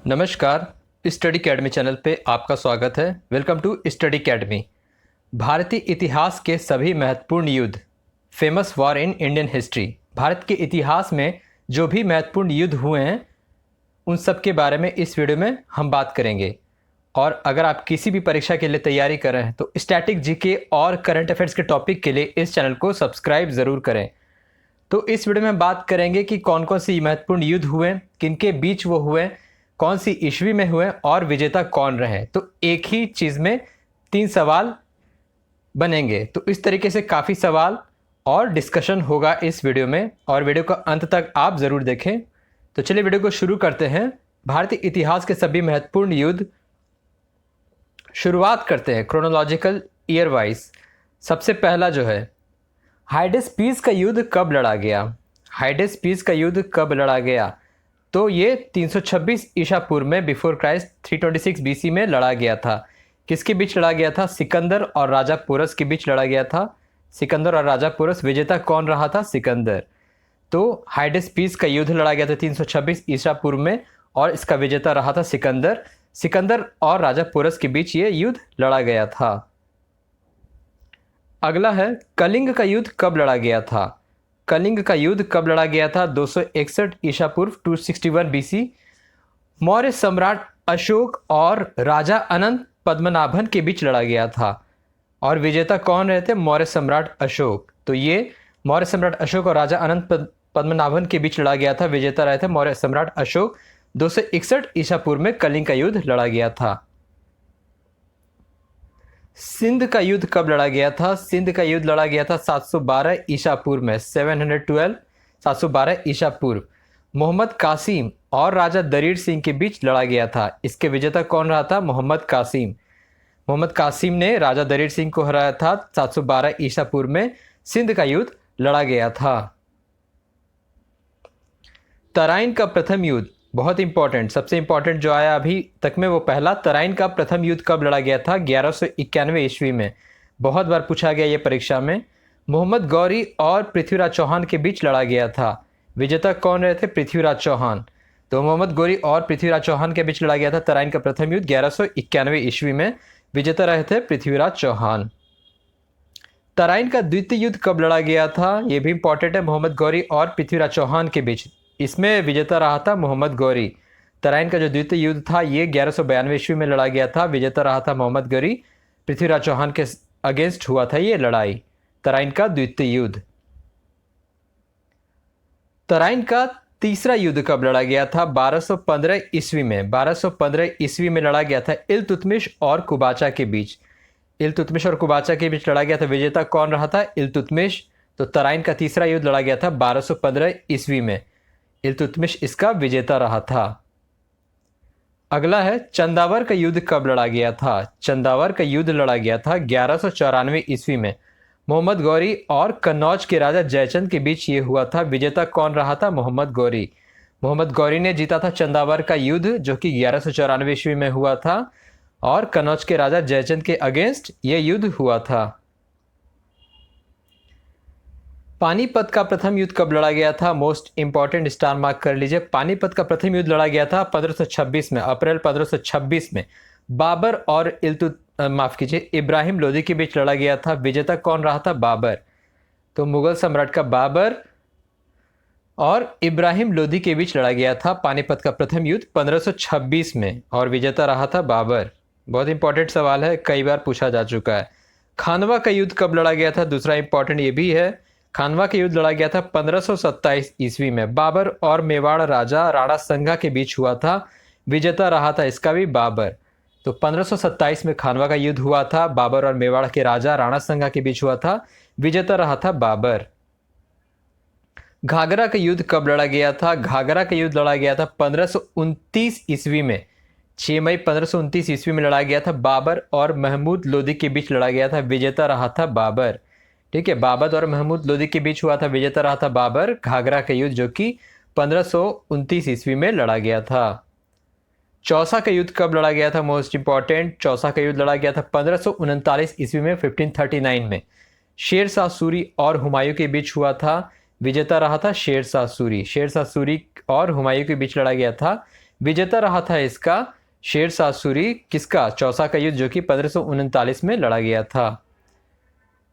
नमस्कार। Study academy channel पे आपका स्वागत है। Welcome to study academy. भारतीय इतिहास के सभी महत्वपूर्ण युद्ध, famous war in Indian history. भारत के इतिहास में जो भी महत्वपूर्ण युद्ध हुए हैं उन सब के बारे में इस वीडियो में हम बात करेंगे। और अगर आप किसी भी परीक्षा के लिए तैयारी कर रहे हैं तो स्टैटिक जीके और करंट अफेयर्स के टॉपिक के लिए इस चैनल को सब्सक्राइब ज़रूर करें। तो इस वीडियो में बात करेंगे कि कौन कौन सी महत्वपूर्ण युद्ध हुए, किनके बीच वो हुए, कौन सी ईस्वी में हुए और विजेता कौन रहे। तो एक ही चीज़ में 3 सवाल बनेंगे। तो इस तरीके से काफ़ी सवाल और डिस्कशन होगा इस वीडियो में, और वीडियो को अंत तक आप ज़रूर देखें। तो चलिए वीडियो को शुरू करते हैं। भारतीय इतिहास के सभी महत्वपूर्ण युद्ध, शुरुआत करते हैं क्रोनोलॉजिकल ईयर वाइज। सबसे पहला जो है, हाइडेस्पीस का युद्ध कब लड़ा गया। हाइडेस्पीस का युद्ध कब लड़ा गया? तो ये 326 ईसा पूर्व में, बिफोर क्राइस्ट 326 बीसी में लड़ा गया था। किसके बीच लड़ा गया था? सिकंदर और राजा पोरस के बीच लड़ा गया था। सिकंदर और राजा पोरस। विजेता कौन रहा था? सिकंदर। तो हाइडेस्पीस का युद्ध लड़ा गया था 326 ईसा पूर्व में, और इसका विजेता रहा था सिकंदर। सिकंदर और राजा पोरस के बीच ये युद्ध लड़ा गया था। अगला है, कलिंग का युद्ध कब लड़ा गया था। कलिंग का युद्ध कब लड़ा गया था? 261 ईसा पूर्व 261 बीसी। मौर्य सम्राट अशोक और राजा अनंत पद्मनाभन के बीच लड़ा गया था, और विजेता कौन रहे थे? मौर्य सम्राट अशोक। तो ये मौर्य सम्राट अशोक और राजा अनंत पद्मनाभन के बीच लड़ा गया था। विजेता रहे थे मौर्य सम्राट अशोक। 261 ईसा पूर्व में कलिंग का युद्ध लड़ा गया था। सिंध का युद्ध कब लड़ा गया था? सिंध का युद्ध लड़ा गया था 712 ईसा पूर्व में, 712 712 ईसा पूर्व। मोहम्मद कासिम और राजा दरीर सिंह के बीच लड़ा गया था। इसके विजेता कौन रहा था? मोहम्मद कासिम। मोहम्मद कासिम ने राजा दरीर सिंह को हराया था। 712 ईसा पूर्व में सिंध का युद्ध लड़ा गया था। तराइन का प्रथम युद्ध, बहुत इंपॉर्टेंट, सबसे इंपॉर्टेंट जो आया अभी तक में वो पहला, तराइन का प्रथम युद्ध कब लड़ा गया था? 1191 ईस्वी में। बहुत बार पूछा गया ये परीक्षा में। मोहम्मद गौरी और पृथ्वीराज चौहान के बीच लड़ा गया था। विजेता कौन रहे थे? पृथ्वीराज चौहान। तो मोहम्मद गौरी और पृथ्वीराज चौहान के बीच लड़ा गया था तराइन का प्रथम युद्ध 1191 ईस्वी में। विजेता रहे थे पृथ्वीराज चौहान। तराइन का द्वितीय युद्ध कब लड़ा गया था? ये भी इंपॉर्टेंट है। मोहम्मद गौरी और पृथ्वीराज चौहान के बीच, इसमें विजेता रहा था मोहम्मद गौरी। तराइन का जो द्वितीय युद्ध था ये 1192 ईस्वी में लड़ा गया था। विजेता रहा था मोहम्मद गौरी। पृथ्वीराज चौहान के अगेंस्ट हुआ था ये लड़ाई, तराइन का द्वितीय युद्ध। तराइन का तीसरा युद्ध कब लड़ा गया था? 1215 ईस्वी में। 1215 ईस्वी में लड़ा गया था इल्तुतमिश और कुबाचा के बीच। इल्तुतमिश और कुबाचा के बीच लड़ा गया था। विजेता कौन रहा था? इल्तुतमिश। तो तराइन का तीसरा युद्ध लड़ा गया था 1215 ईस्वी में। इल्तुतमिश इसका विजेता रहा था। अगला है, चंदावर का युद्ध कब लड़ा गया था? चंदावर का युद्ध लड़ा गया था 1194 ईस्वी में। मोहम्मद गौरी और कन्नौज के राजा जयचंद के बीच ये हुआ था। विजेता कौन रहा था? मोहम्मद गौरी। मोहम्मद गौरी ने जीता था चंदावर का युद्ध, जो कि 1194 ईस्वी में हुआ था, और कन्नौज के राजा जयचंद के अगेंस्ट ये युद्ध हुआ था। पानीपत का प्रथम युद्ध कब लड़ा गया था? मोस्ट इंपॉर्टेंट, स्टार मार्क कर लीजिए। पानीपत का प्रथम युद्ध लड़ा गया था 1526 में, अप्रैल 1526 में। बाबर और इब्राहिम लोदी के बीच लड़ा गया था। विजेता कौन रहा था? बाबर। तो मुगल सम्राट का बाबर और इब्राहिम लोदी के बीच लड़ा गया था पानीपत का प्रथम युद्ध 1526 में, और विजेता रहा था बाबर। बहुत इंपॉर्टेंट सवाल है, कई बार पूछा जा चुका है। खानवा का युद्ध कब लड़ा गया था? दूसरा इंपॉर्टेंट ये भी है। खानवा का युद्ध लड़ा गया था 1527 ईस्वी में। बाबर और मेवाड़ राजा राणा संगा के बीच हुआ था। विजेता रहा था इसका भी बाबर। तो 1527 में खानवा का युद्ध हुआ था, बाबर और मेवाड़ के राजा राणा संगा के बीच हुआ था। विजेता रहा था बाबर। घाघरा का युद्ध कब लड़ा गया था? घाघरा का युद्ध लड़ा गया था 1529 ईस्वी में। 6 मई 1529 ईस्वी में लड़ा गया था। बाबर और महमूद लोदी के बीच लड़ा गया था। विजेता रहा था बाबर। ठीक है, बाबर और महमूद लोदी के बीच हुआ था। विजेता रहा था बाबर। घाघरा का युद्ध जो कि 1529 ईस्वी में लड़ा गया था। चौसा का युद्ध कब लड़ा गया था? मोस्ट इंपॉर्टेंट, चौसा का युद्ध लड़ा गया था 1539 ईस्वी में, 1539 में। शेर शाह सूरी और हुमायूं के बीच हुआ था। विजेता रहा था शेर शाह सूरी। शेर शाह सूरी और हुमायूं के बीच लड़ा गया था। विजेता रहा था इसका शेर शाह सूरी, किसका? चौसा का युद्ध, जो कि 1539 में लड़ा गया था।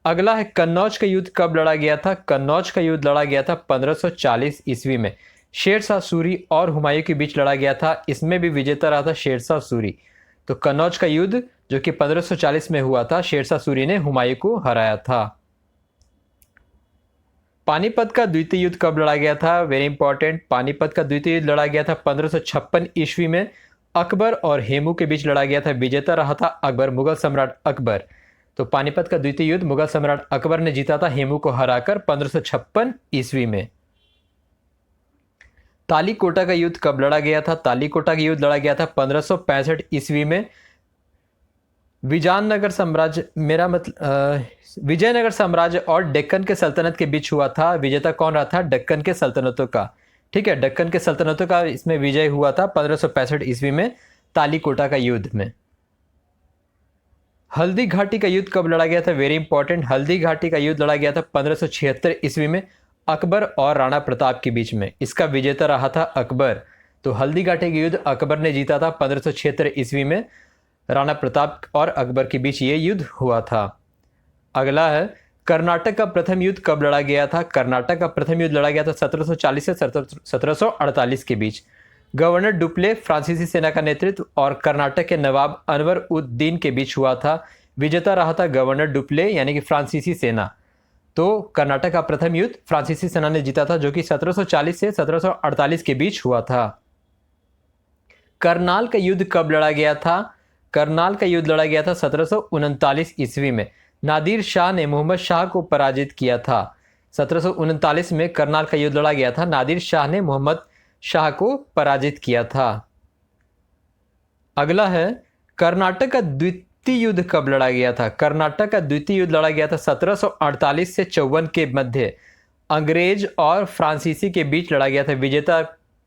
अगला है कन्नौज का युद्ध कब लड़ा गया था? कन्नौज का युद्ध लड़ा गया था 1540 ईस्वी में। शेर शाह सूरी और हुमायूं के बीच लड़ा गया था। इसमें भी विजेता रहा था शेर शाह सूरी। तो कन्नौज का युद्ध जो कि 1540 में हुआ था, शेर शाह सूरी ने हुमायूं को हराया था। पानीपत का द्वितीय युद्ध कब लड़ा गया था? Very important. पानीपत का द्वितीय युद्ध लड़ा गया था 1556 ईस्वी में। अकबर और हेमू के बीच लड़ा गया था। विजेता रहा था अकबर, मुगल सम्राट अकबर। तो पानीपत का द्वितीय युद्ध मुगल सम्राट अकबर ने जीता था हेमू को हराकर 1556 ईस्वी में। तालीकोटा का युद्ध कब लड़ा गया था? तालीकोटा का युद्ध लड़ा गया था 1565 ईस्वी में। विजयनगर साम्राज्य और डेक्कन के सल्तनत के बीच हुआ था। विजेता कौन रहा था? डेक्कन के सल्तनतों का। ठीक है, डेक्कन के सल्तनतों का इसमें विजय हुआ था 1565 ईस्वी में तालीकोटा का युद्ध में। हल्दी घाटी का युद्ध कब लड़ा गया था? Very important. हल्दी घाटी का युद्ध लड़ा गया था 1576 ईस्वी में अकबर और राणा प्रताप के बीच में। इसका विजेता रहा था अकबर। तो हल्दी घाटी का युद्ध अकबर ने जीता था 1576 ईस्वी में। राणा प्रताप और अकबर के बीच ये युद्ध हुआ था। अगला है कर्नाटक का प्रथम युद्ध कब लड़ा गया था? कर्नाटक का प्रथम युद्ध लड़ा गया था 1740 से 1748 के बीच। गवर्नर डुप्ले फ्रांसीसी सेना का नेतृत्व और कर्नाटक के नवाब अनवर उद्दीन के बीच हुआ था। विजेता रहा था गवर्नर डुप्ले यानी कि फ्रांसीसी सेना। तो कर्नाटक का प्रथम युद्ध फ्रांसीसी सेना ने जीता था, जो कि 1740 से 1748 के बीच हुआ था। करनाल का युद्ध कब लड़ा गया था? करनाल का युद्ध लड़ा गया था 1739 ईस्वी में। नादिर शाह ने मोहम्मद शाह को पराजित किया था। 1739 में करनाल का युद्ध लड़ा गया था। नादिर शाह ने मोहम्मद शाह को पराजित किया था। अगला है कर्नाटक का द्वितीय युद्ध कब लड़ा गया था? कर्नाटक का द्वितीय युद्ध लड़ा गया था 1748 से 54 के मध्य। अंग्रेज और फ्रांसीसी के बीच लड़ा गया था। विजेता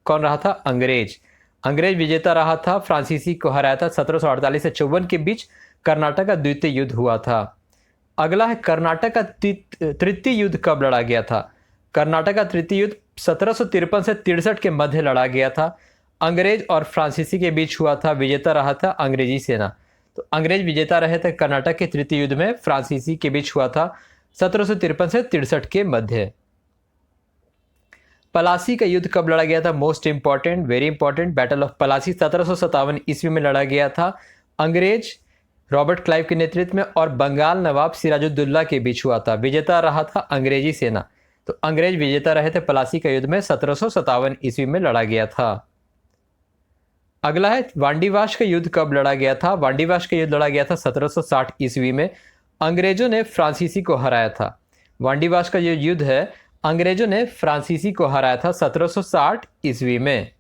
कौन रहा था? अंग्रेज। अंग्रेज विजेता रहा था, फ्रांसीसी को हराया था। 1748 से 54 के बीच कर्नाटक का द्वितीय युद्ध हुआ था। अगला है कर्नाटक का तृतीय युद्ध कब लड़ा गया था? कर्नाटक का तृतीय युद्ध 1753 से 63 के मध्य लड़ा गया था। अंग्रेज और फ्रांसीसी के बीच हुआ था। विजेता रहा था अंग्रेजी सेना। तो अंग्रेज विजेता रहे थे कर्नाटक के तृतीय युद्ध में। फ्रांसीसी के बीच हुआ था 1753 से 63 के मध्य। पलासी का युद्ध कब लड़ा गया था? Most important, very important. Battle of Plassey 1757 ईस्वी में लड़ा गया था। अंग्रेज रॉबर्ट क्लाइव के नेतृत्व में और बंगाल नवाब सिराजुद्दौला के बीच हुआ था। विजेता रहा था अंग्रेजी सेना। तो अंग्रेज विजेता रहे थे पलासी का युद्ध में 1757 ईस्वी में लड़ा गया था। अगला है वांडीवाश का युद्ध कब लड़ा गया था? वांडीवाश का युद्ध लड़ा गया था 1760 ईस्वी में। अंग्रेजों ने फ्रांसीसी को हराया था। वांडीवाश का जो युद्ध है, अंग्रेजों ने फ्रांसीसी को हराया था 1760 ईस्वी में।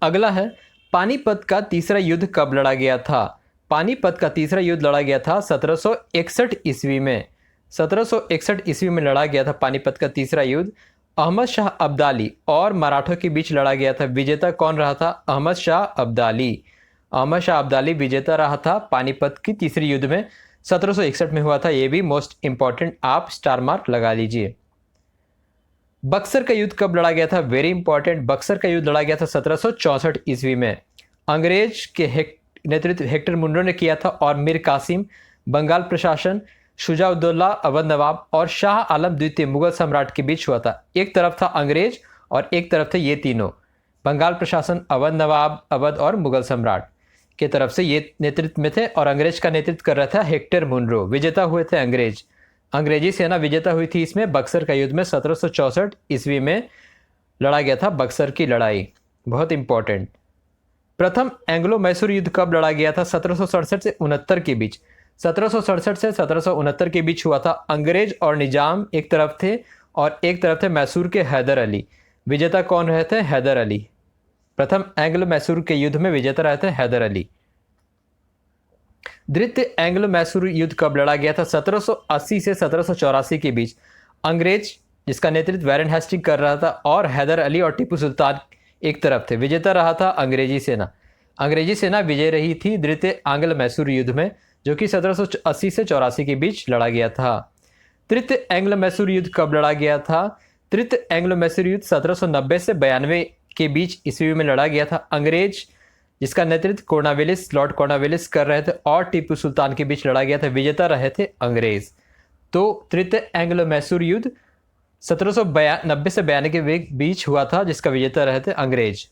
अगला है पानीपत का तीसरा युद्ध कब लड़ा गया था? पानीपत का तीसरा युद्ध लड़ा गया था 1761 ईस्वी में। 1761 ईस्वी में लड़ा गया था पानीपत का तीसरा युद्ध। अहमद शाह अब्दाली और मराठों के बीच लड़ा गया था। विजेता कौन रहा था? अहमद शाह अब्दाली। अहमद शाह अब्दाली विजेता रहा था पानीपत की तीसरी युद्ध में। 1761 में हुआ था। ये भी मोस्ट इंपॉर्टेंट, आप स्टार मार्क लगा लीजिए। बक्सर का युद्ध कब लड़ा गया था? Very important. बक्सर का युद्ध लड़ा गया था 1764 ईस्वी में। अंग्रेज के नेतृत्व हेक्टर मुनरो ने किया था और मीर कासिम, बंगाल प्रशासन, शुजाउद्दौला अवध नवाब और शाह आलम द्वितीय मुगल सम्राट के बीच हुआ था। एक तरफ था अंग्रेज और एक तरफ थे ये तीनों, बंगाल प्रशासन, अवध नवाब, अवध और मुगल सम्राट के तरफ से ये नेतृत्व में थे और अंग्रेज का नेतृत्व कर रहा था हेक्टर मुनरो। विजेता हुए थे अंग्रेज। अंग्रेजी सेना विजेता हुई थी इसमें। बक्सर का युद्ध में 1764 ईस्वी में लड़ा गया था बक्सर की लड़ाई, बहुत इंपॉर्टेंट। प्रथम एंग्लो मैसूर युद्ध कब लड़ा गया था? 1767 से 69 के बीच। 1767 से 1769 के बीच हुआ था। अंग्रेज और निजाम एक तरफ थे और एक तरफ थे मैसूर के हैदर अली। विजेता कौन रहे थे? हैदर अली। प्रथम एंग्लो मैसूर के युद्ध में विजेता रहे थे हैदर अली। द्वितीय एंग्लो मैसूर युद्ध कब लड़ा गया था? 1780 से 1784 के बीच। अंग्रेज जिसका नेतृत्व वैरन हेस्टिंग कर रहा था और हैदर अली और टीपू सुल्तान एक तरफ थे। विजेता रहा था अंग्रेजी सेना। अंग्रेजी सेना विजय रही थी द्वितीय एंग्लो मैसूर युद्ध में, जो कि 1780 से 84 के बीच लड़ा गया था। तृतीय एंग्लो मैसूर युद्ध कब लड़ा गया था? तृतीय एंग्लो मैसूर युद्ध 1790 से 92 के बीच ईस्वी में लड़ा गया था। अंग्रेज जिसका नेतृत्व कॉर्नवालिस लॉर्ड कॉर्नवालिस कर रहे थे और टीपू सुल्तान के बीच लड़ा गया था। विजेता रहे थे अंग्रेज। तो तृतीय एंग्लो मैसूर युद्ध 1790 से 92 के बीच हुआ था, जिसका विजेता रहे थे अंग्रेज।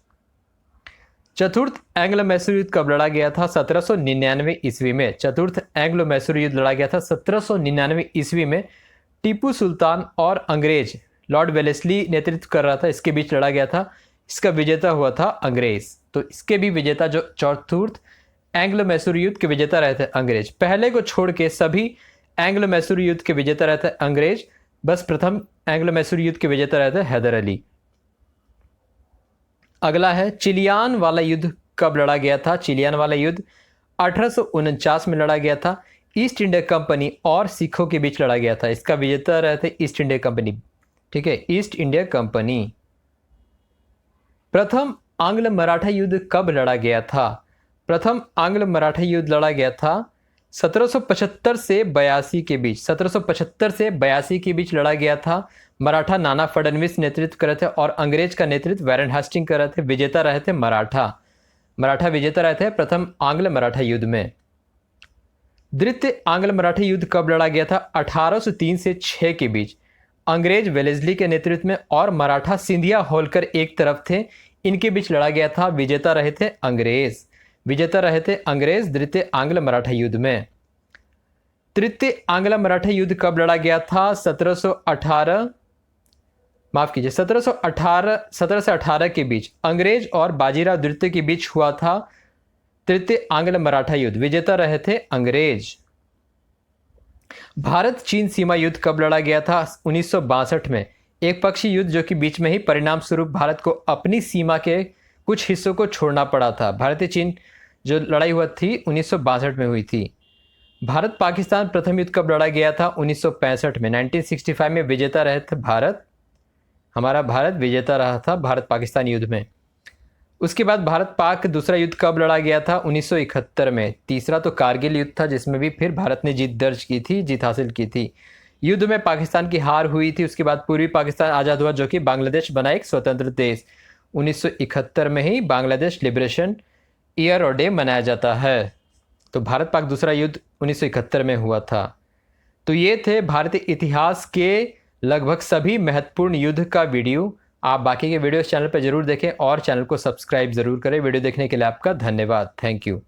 चतुर्थ एंग्लो मैसूर युद्ध कब लड़ा गया था? 1799 ईस्वी में। चतुर्थ एंग्लो मैसूर युद्ध लड़ा गया था 1799 ईस्वी में। टीपू सुल्तान और अंग्रेज लॉर्ड वेलेस्ली नेतृत्व कर रहा था, इसके बीच लड़ा गया था। इसका विजेता हुआ था अंग्रेज। तो इसके भी विजेता जो चतुर्थ एंग्लो मैसूर युद्ध के विजेता रहे थे अंग्रेज। पहले को छोड़ के सभी एंग्लो मैसूर युद्ध के विजेता रहे थे अंग्रेज। बस प्रथम एंग्लो मैसूर युद्ध के विजेता रहे थे हैदर अली। अगला है चिलियान वाला युद्ध कब लड़ा गया था? चिलियान वाला युद्ध 1849 में लड़ा गया था। ईस्ट इंडिया कंपनी और सिखों के बीच लड़ा गया था। इसका विजेता रहे थे ईस्ट इंडिया कंपनी। ठीक है, ईस्ट इंडिया कंपनी। प्रथम आंग्ल मराठा युद्ध कब लड़ा गया था? प्रथम आंग्ल मराठा युद्ध लड़ा गया था 1775 से 82 के बीच। 1775 से 82 के बीच लड़ा गया था। मराठा नाना फडणवीस नेतृत्व कर रहे थे और अंग्रेज का नेतृत्व वारेन हेस्टिंग कर रहे थे। विजेता रहे थे मराठा विजेता रहे थे प्रथम आंग्ल मराठा युद्ध में। द्वितीय आंग्ल मराठा युद्ध कब लड़ा गया था? 1803 से 6 के बीच। अंग्रेज वेलेस्ली के नेतृत्व में और मराठा सिंधिया होलकर एक तरफ थे, इनके बीच लड़ा गया था। विजेता रहे थे अंग्रेज द्वितीय आंग्ल मराठा युद्ध में। तृतीय आंग्ल मराठा युद्ध कब लड़ा गया था? 1718 से 18 के बीच। अंग्रेज और बाजीराव द्वितीय के बीच हुआ था तृतीय आंग्ल मराठा युद्ध। विजेता रहे थे अंग्रेज। भारत चीन सीमा युद्ध कब लड़ा गया था? 1962 में। एक पक्षी युद्ध जो कि बीच में ही परिणाम स्वरूप भारत को अपनी सीमा के कुछ हिस्सों को छोड़ना पड़ा था। भारतीय चीन जो लड़ाई हुआ थी 1962 में हुई थी। भारत पाकिस्तान प्रथम युद्ध कब लड़ा गया था? 1965 में। 1965 में विजेता रहे थे हमारा भारत विजेता रहा था भारत पाकिस्तान युद्ध में। उसके बाद भारत पाक दूसरा युद्ध कब लड़ा गया था? 1971 में। तीसरा तो कारगिल युद्ध था, जिसमें भी फिर भारत ने जीत हासिल की थी। युद्ध में पाकिस्तान की हार हुई थी। उसके बाद पूर्वी पाकिस्तान आज़ाद हुआ, जो कि बांग्लादेश बना एक स्वतंत्र देश। 1971 में ही बांग्लादेश लिबरेशन ईयर और डे मनाया जाता है। तो भारत पाक दूसरा युद्ध 1971 में हुआ था। तो ये थे भारतीय इतिहास के लगभग सभी महत्वपूर्ण युद्ध का वीडियो। आप बाकी के वीडियो चैनल पर जरूर देखें और चैनल को सब्सक्राइब जरूर करें। वीडियो देखने के लिए आपका धन्यवाद। Thank you.